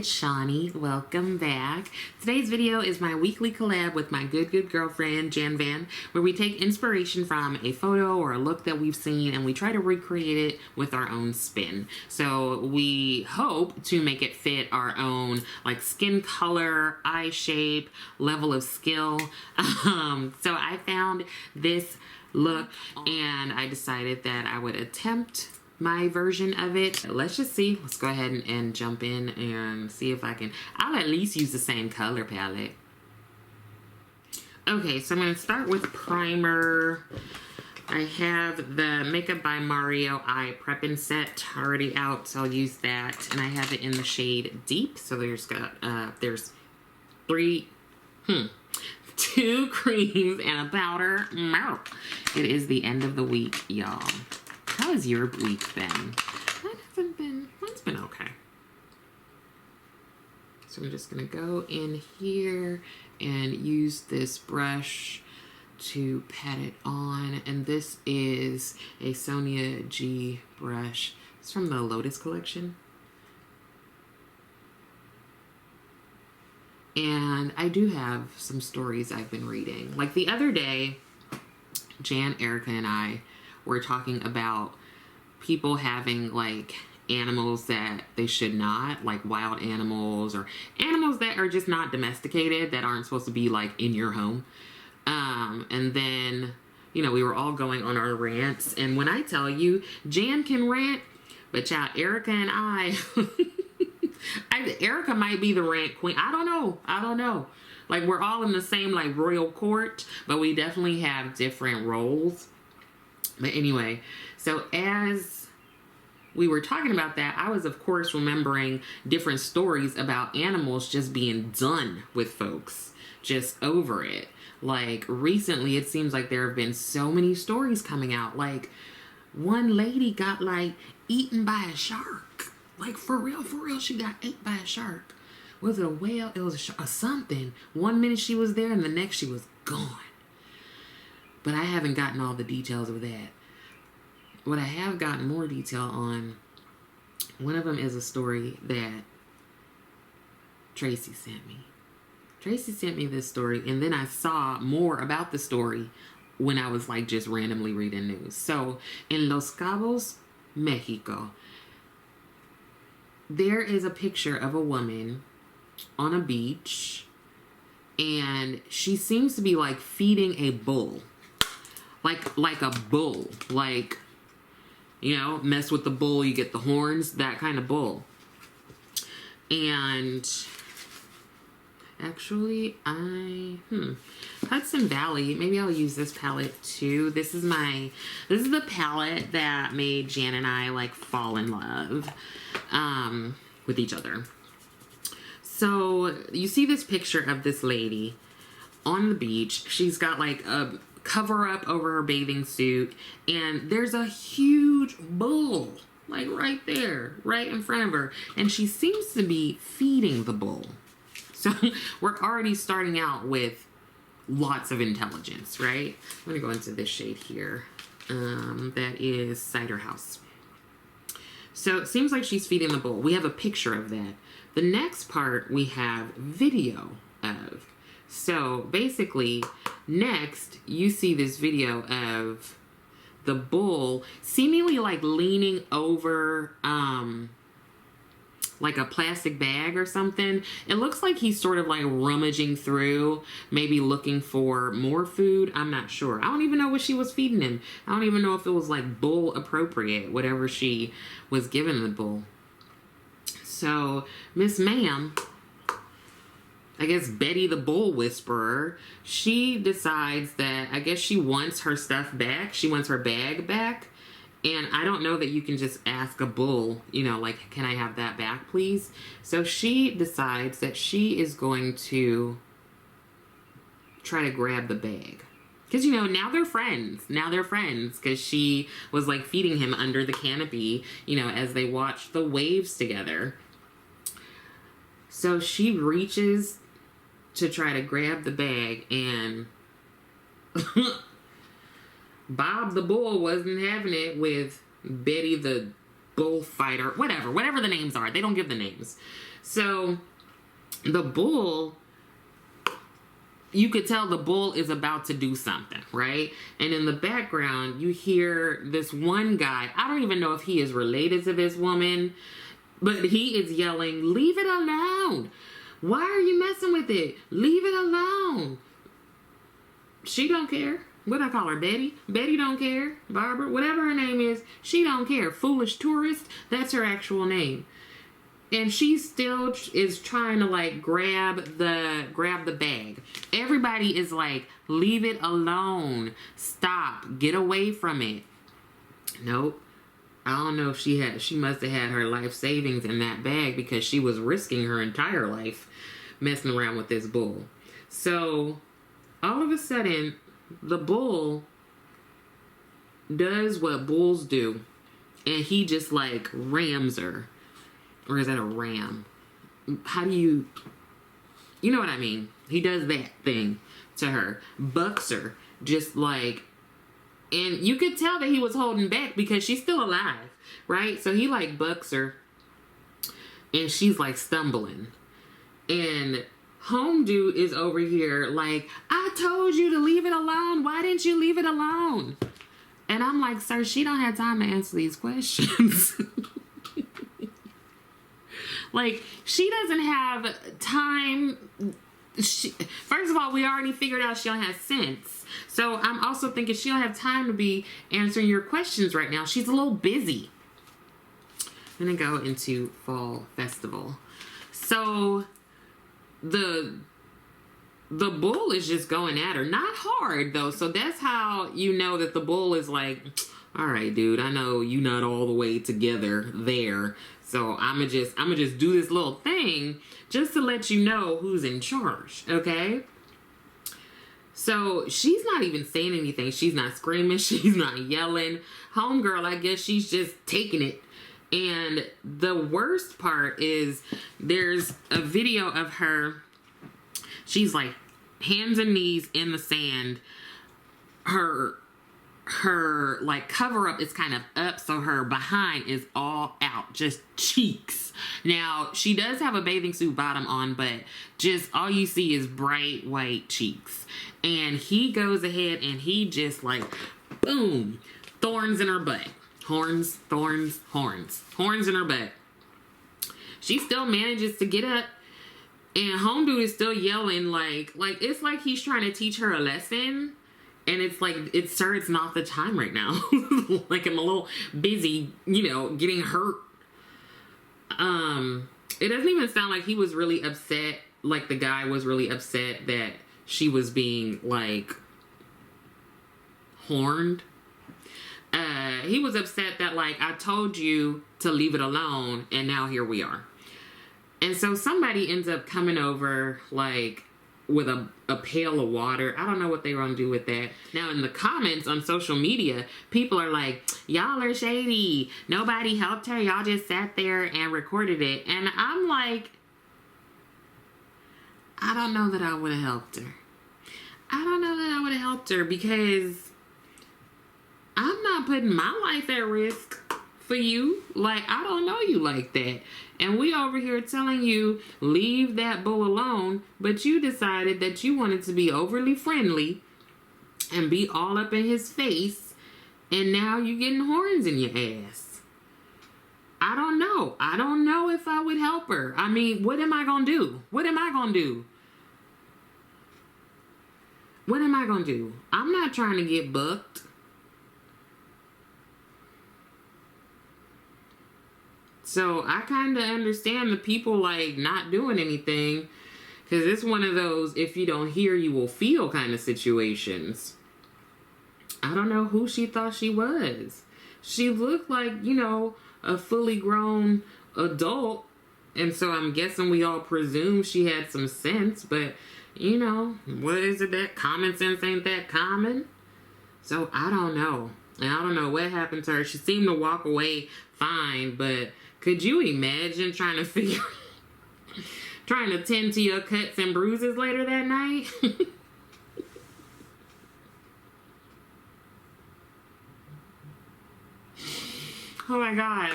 it's Shawnee. Welcome back. Today's video is my weekly collab with my good girlfriend, Jan Van, where we take inspiration from a photo or a look that we've seen and we try to recreate it with our own spin. So we hope to make it fit our own like skin color, eye shape, level of skill. So I found this look and I decided that I would attempt my version of it. Let's just see. Let's go ahead and jump in and see if I can. I'll at least use the same color palette. Okay, so I'm going to start with primer. I have the Makeup by Mario Eye Preppin' Set already out, so I'll use that. And I have it in the shade Deep. So there's two creams and a powder. It is the end of the week, y'all. How has your week been? Mine's been okay. So I'm just gonna go in here and use this brush to pat it on. And this is a Sonia G brush. It's from the Lotus collection. And I do have some stories I've been reading. Like the other day, Jan, Erica, and I were talking about people having like animals that they should not, like wild animals or animals that are just not domesticated, that aren't supposed to be like in your home. And then, you know, we were all going on our rants. And when I tell you, Jan can rant, but child, Erica and I, Erica might be the rant queen. I don't know. Like we're all in the same like royal court, but we definitely have different roles. But anyway, so as we were talking about that, I was of course remembering different stories about animals just being done with folks, just over it. Like recently, it seems like there have been so many stories coming out. Like one lady got like eaten by a shark. Like for real, she got ate by a shark. Was it a whale? It was a shark or something. One minute she was there and the next she was gone. But I haven't gotten all the details of that. What I have gotten more detail on, one of them is a story that Tracy sent me. Tracy sent me this story, and then I saw more about the story when I was like just randomly reading news. So in Los Cabos, Mexico, there is a picture of a woman on a beach, and she seems to be like feeding a bull. Like a bull. Like, you know, mess with the bull, you get the horns, that kind of bull. And actually, Hudson Valley, maybe I'll use this palette too. This is the palette that made Jan and I like fall in love with each other. So you see this picture of this lady on the beach. She's got like a cover up over her bathing suit, and there's a huge bull like right there, right in front of her, and she seems to be feeding the bull. So we're already starting out with lots of intelligence, right? I'm gonna go into this shade here. That is Cider House. So it seems like she's feeding the bull. We have a picture of that. The next part we have video of. So basically, next you see this video of the bull seemingly like leaning over like a plastic bag or something. It looks like he's sort of like rummaging through, maybe looking for more food. I'm not sure. I don't even know what she was feeding him. I don't even know if it was like bull appropriate, whatever she was giving the bull. So Miss Ma'am, I guess Betty the Bull Whisperer, she decides that I guess she wants her stuff back. She wants her bag back. And I don't know that you can just ask a bull, you know, like, can I have that back, please? So she decides that she is going to try to grab the bag. Because, you know, now they're friends. Now they're friends. Because she was, like, feeding him under the canopy, you know, as they watched the waves together. So she reaches to try to grab the bag, and Bob the bull wasn't having it with Betty the bullfighter, whatever the names are. They don't give the names. So the bull, you could tell the bull is about to do something, right? And in the background, you hear this one guy. I don't even know if he is related to this woman, but he is yelling, "Leave it alone. Why are you messing with it? Leave it alone." She don't care. What I call her, Betty? Betty don't care. Barbara, whatever her name is, she don't care. Foolish tourist, that's her actual name. And she still is trying to like grab the bag. Everybody is like, "Leave it alone. Stop. Get away from it." Nope. I don't know if she must have had her life savings in that bag, because she was risking her entire life messing around with this bull. So all of a sudden, the bull does what bulls do, and he just like rams her. Or is that a ram? How do you know what I mean? He does that thing to her. Bucks her. Just like, and you could tell that he was holding back because she's still alive, right? So he like bucks her, and she's like stumbling. And home dude is over here like, "I told you to leave it alone. Why didn't you leave it alone?" And I'm like, "Sir, she don't have time to answer these questions." Like, she doesn't have time. First of all, we already figured out she don't have sense. So I'm also thinking she don't have time to be answering your questions right now. She's a little busy. I'm gonna go into fall festival. So the bull is just going at her. Not hard though. So that's how you know that the bull is like, "All right, dude, I know you not all the way together there. So I'm gonna just do this little thing just to let you know who's in charge, okay?" So she's not even saying anything. She's not screaming. She's not yelling. Homegirl, I guess she's just taking it. And the worst part is there's a video of her. She's like hands and knees in the sand. Her like cover up is kind of up, so her behind is all out, just cheeks. Now she does have a bathing suit bottom on, but just all you see is bright white cheeks. And he goes ahead and he just like, boom, thorns in her butt. Horns, thorns, horns. Horns in her butt. She still manages to get up, and home dude is still yelling like it's like he's trying to teach her a lesson. And it's like, "Sir, it's not the time right now." Like, I'm a little busy, getting hurt. It doesn't even sound like he was really upset. Like, the guy was really upset that she was being, like, horned. He was upset that, like, "I told you to leave it alone, and now here we are." And so somebody ends up coming over, like, with a pail of water. I don't know what they were gonna do with that. Now in the comments on social media, people are like, "Y'all are shady. Nobody helped her. Y'all just sat there and recorded it." And I'm like, I don't know that I would have helped her. I don't know that I would have helped her, because I'm not putting my life at risk for you. Like, I don't know you like that. And we over here telling you, leave that bull alone, but you decided that you wanted to be overly friendly and be all up in his face, and now you're getting horns in your ass. I don't know. I don't know if I would help her. I mean, what am I gonna do? What am I gonna do? What am I gonna do? I'm not trying to get bucked. So I kind of understand the people like not doing anything, because it's one of those if you don't hear you will feel kind of situations. I don't know who she thought she was. She looked like, a fully grown adult, and so I'm guessing we all presume she had some sense, but what is it, that common sense ain't that common? So I don't know. And I don't know what happened to her. She seemed to walk away fine, but could you imagine trying to tend to your cuts and bruises later that night? Oh my God.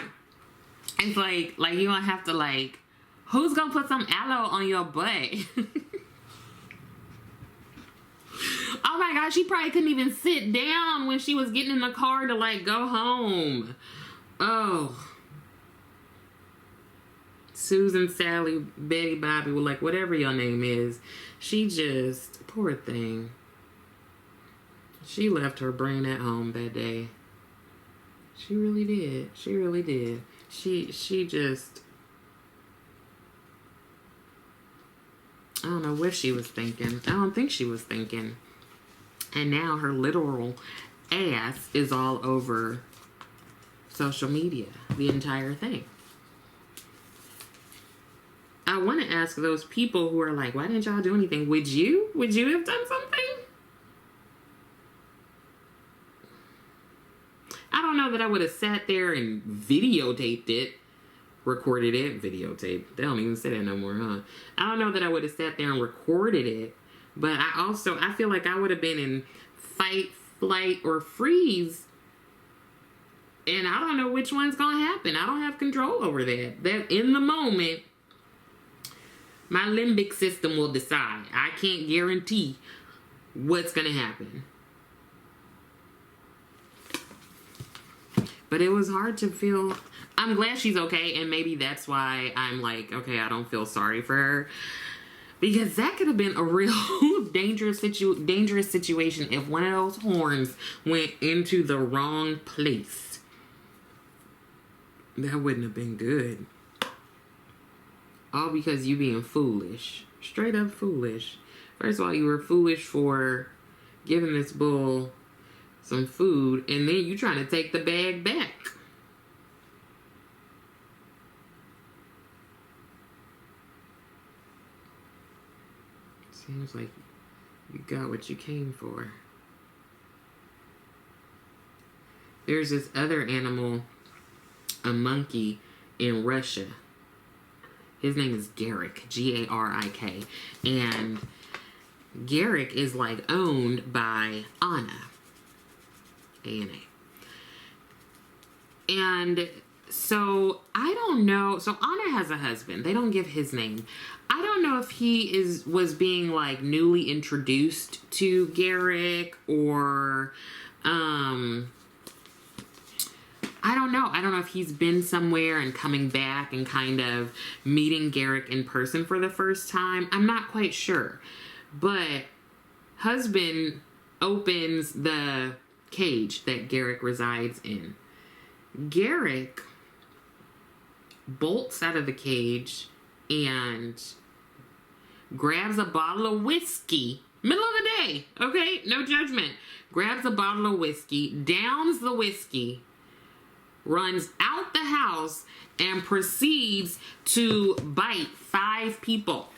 It's like you don't have to like, who's gonna put some aloe on your butt? Oh my gosh, she probably couldn't even sit down when she was getting in the car to like go home. Oh. Susan, Sally, Betty, Bobby, well, like whatever your name is, she just, poor thing. She left her brain at home that day. She really did. She really did. She just, I don't know what she was thinking. I don't think she was thinking. And now her literal ass is all over social media. The entire thing. I want to ask those people who are like, why didn't y'all do anything? Would you have done something? I don't know that I would have sat there and videotaped it, recorded it, videotaped. They don't even say that no more, huh? I don't know that I would have sat there and recorded it, but I feel like I would have been in fight, flight, or freeze. And I don't know which one's going to happen. I don't have control over that. That in the moment, my limbic system will decide. I can't guarantee what's going to happen. But it was hard to feel. I'm glad she's okay, and maybe that's why I'm like, okay, I don't feel sorry for her. Because that could have been a real dangerous situation if one of those horns went into the wrong place. That wouldn't have been good. All because you being foolish. Straight up foolish. First of all, you were foolish for giving this bull some food, and then you trying to take the bag back. Seems like you got what you came for. There's this other animal, a monkey, in Russia. His name is Garrick, G-A-R-I-K. And Garrick is like owned by Anna. A-N-A. And so I don't know. So Anna has a husband. They don't give his name. I don't know if he was being like newly introduced to Garrick or I don't know. I don't know if he's been somewhere and coming back and kind of meeting Garrick in person for the first time. I'm not quite sure. But husband opens the cage that Garrick resides in. Garrick bolts out of the cage and grabs a bottle of whiskey. Middle of the day, okay? No judgment. Grabs a bottle of whiskey, downs the whiskey, runs out the house, and proceeds to bite 5 people.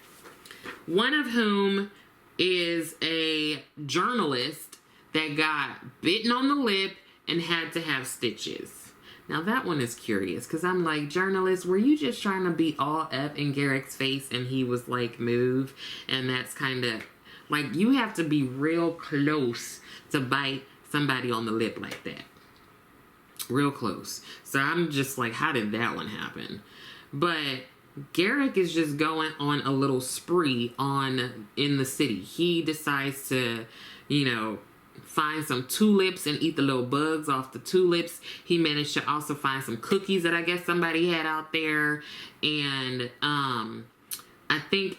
One of whom is a journalist that got bitten on the lip and had to have stitches. Now that one is curious because I'm like, journalist, were you just trying to be all up in Garrick's face and he was like, move? And that's kind of like, you have to be real close to bite somebody on the lip like that. Real close. So I'm just like, how did that one happen? But Garrick is just going on a little spree in the city. He decides to, find some tulips and eat the little bugs off the tulips. He managed to also find some cookies that I guess somebody had out there. And I think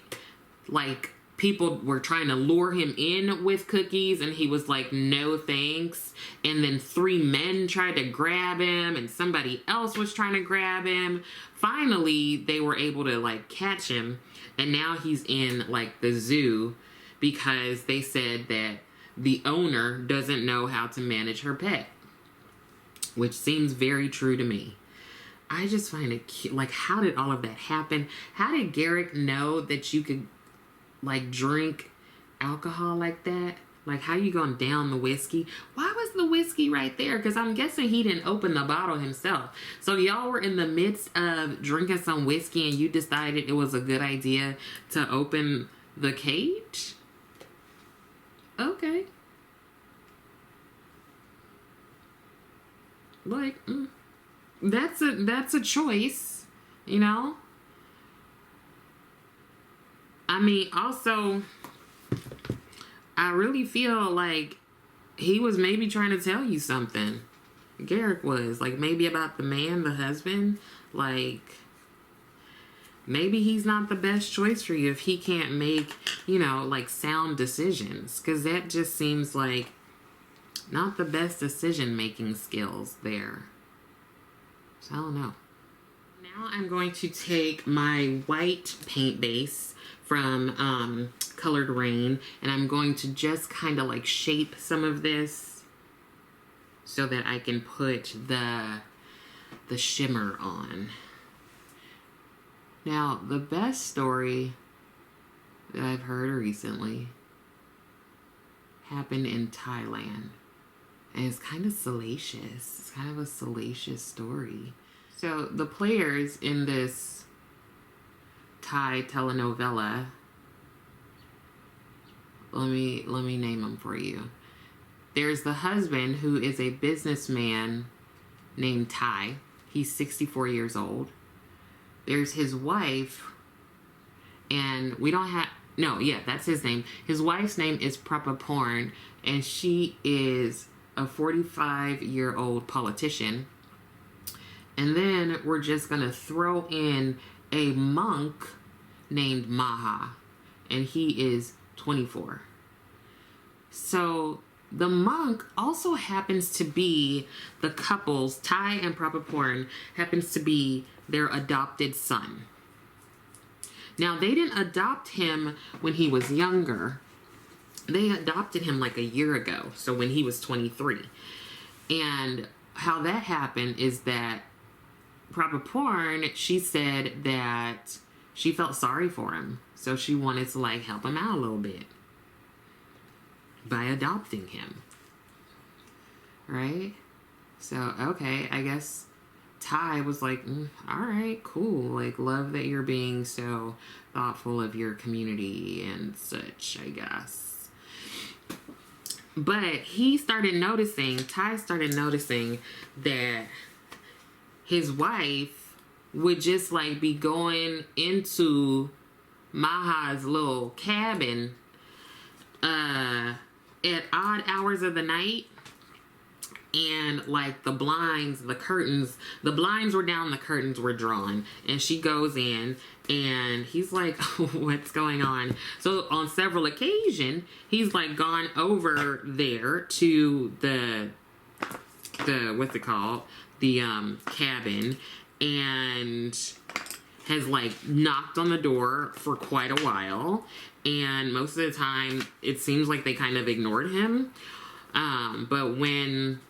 like people were trying to lure him in with cookies and he was like, no thanks. And then 3 men tried to grab him and somebody else was trying to grab him. Finally, they were able to like catch him, and now he's in like the zoo because they said that the owner doesn't know how to manage her pet, which seems very true to me. I just find it cute. Like, how did all of that happen? How did Garrick know that you could like drink alcohol like that? Like, how you gonna down the whiskey? Why was the whiskey right there? Because I'm guessing he didn't open the bottle himself. So y'all were in the midst of drinking some whiskey and you decided it was a good idea to open the cage? Okay. Like, that's a choice. you know? I mean, also, I really feel like he was maybe trying to tell you something. Garrick was. Like, maybe about the man, the husband. Like, maybe he's not the best choice for you if he can't make, you know, like, sound decisions. Because that just seems like not the best decision-making skills there. So, I don't know. Now I'm going to take my white paint base from Colored Rain, and I'm going to just kind of like shape some of this so that I can put the shimmer on. Now, the best story that I've heard recently happened in Thailand, and it's kind of salacious. It's kind of a salacious story. So the players in this Thai telenovela, let me name them for you. There's the husband, who is a businessman named Thai. He's 64 years old. There's his wife, and we don't have, no, yeah, that's his name. His wife's name is Porn, and she is a 45-year-old politician. And then we're just gonna throw in a monk named Maha, and he is 24. So the monk also happens to be the couple's, Thai and Porn, happens to be their adopted son. Now, they didn't adopt him when he was younger. They adopted him like a year ago, so when he was 23. And how that happened is that Porn, she said that she felt sorry for him. So she wanted to like help him out a little bit by adopting him. Right? So, okay, I guess Ty was like, all right, cool. Like, love that you're being so thoughtful of your community and such, I guess. But Ty started noticing that his wife would just like be going into Maha's little cabin at odd hours of the night, and like the blinds were down, the curtains were drawn, and she goes in and he's like, what's going on? So on several occasions he's like gone over there to the what's it called, the cabin, and has like knocked on the door for quite a while, and most of the time it seems like they kind of ignored him, but when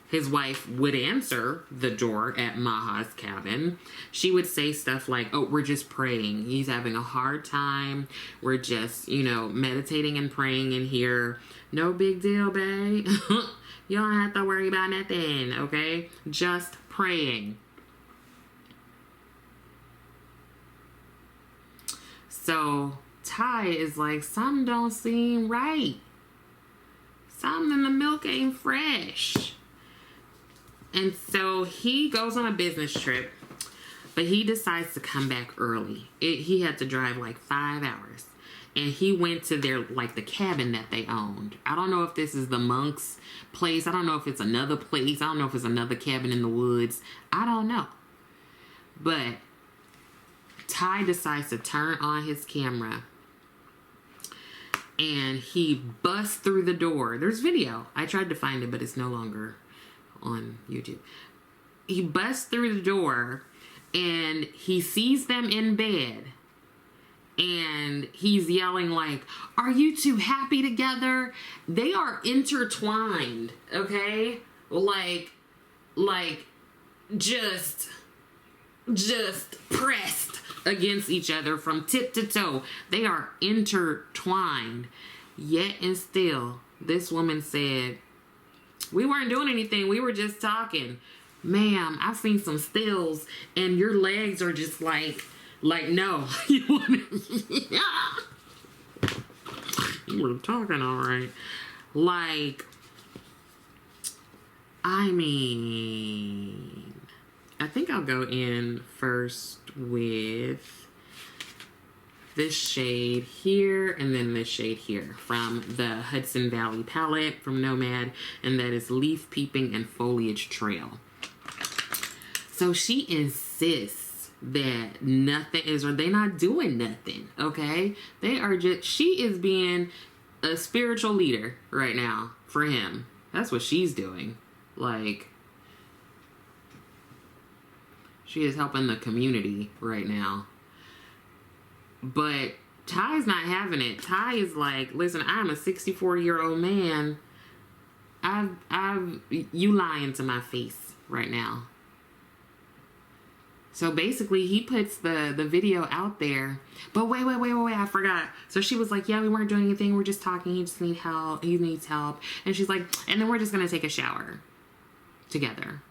his wife would answer the door at Maha's cabin, she would say stuff like, oh, we're just praying, he's having a hard time, we're just, you know, meditating and praying in here, no big deal, babe. You don't have to worry about nothing, okay? Just praying. So Ty is like, something don't seem right. Something in the milk ain't fresh. And so he goes on a business trip, but he decides to come back early. He had to drive like 5 hours. And he went to their, like, the cabin that they owned. I don't know if this is the monk's place. I don't know if it's another place. I don't know if it's another cabin in the woods. I don't know. But Ty decides to turn on his camera, and he busts through the door. There's video. I tried to find it, but it's no longer on YouTube. He busts through the door, and he sees them in bed. And he's yelling like, are you two happy together? They are intertwined, okay? Like just pressed against each other from tip to toe. They are intertwined. Yet and still, this woman said, we weren't doing anything. We were just talking. Ma'am, I've seen some stills, and your legs are just like no. You were talking all right. Like, I mean, I think I'll go in first with this shade here and then this shade here from the Hudson Valley palette from Nomad, and that is Leaf Peeping and Foliage Trail. So she insists that nothing is, or they not doing nothing, okay? They are just, she is being a spiritual leader right now for him. That's what she's doing. Like, she is helping the community right now. But Ty's not having it. Ty is like, listen, I'm a 64-year-old man. You lying to my face right now. So basically, he puts the video out there. But wait, I forgot. So she was like, yeah, we weren't doing anything. We're just talking. He just needs help. He needs help. And she's like, and then we're just going to take a shower together.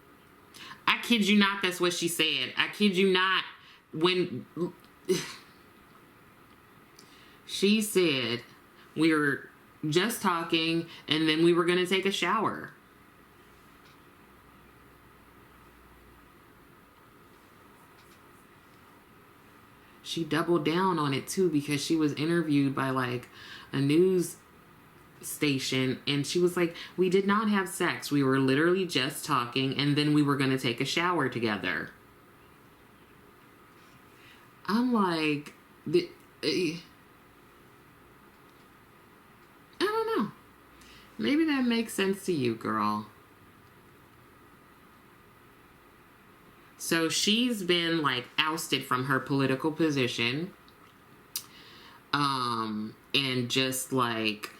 I kid you not, that's what she said. I kid you not. When she said we were just talking and then we were going to take a shower. She doubled down on it too, because she was interviewed by like a news station and she was like, we did not have sex. We were literally just talking and then we were going to take a shower together. I'm like, I don't know. Maybe that makes sense to you, girl. So she's been like ousted from her political position, and just like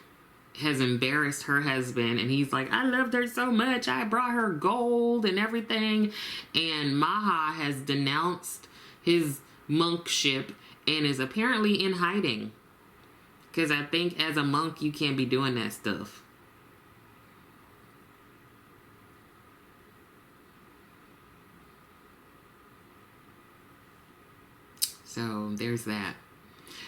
has embarrassed her husband, and he's like, I loved her so much, I brought her gold and everything, and Maha has denounced his monkship and is apparently in hiding, because I think as a monk you can't be doing that stuff. So there's that.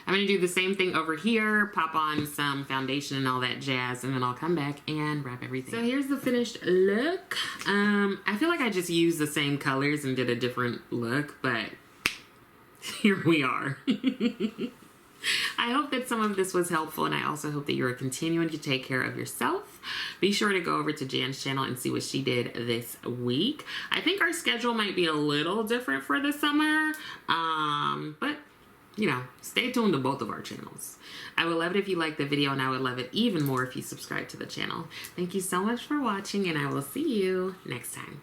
I'm going to do the same thing over here, pop on some foundation and all that jazz, and then I'll come back and wrap everything. So here's the finished look. I feel like I just used the same colors and did a different look, but here we are. I hope that some of this was helpful, and I also hope that you are continuing to take care of yourself. Be sure to go over to Jan's channel and see what she did this week. I think our schedule might be a little different for the summer, but you know, stay tuned to both of our channels. I would love it if you liked the video, and I would love it even more if you subscribe to the channel. Thank you so much for watching, and I will see you next time.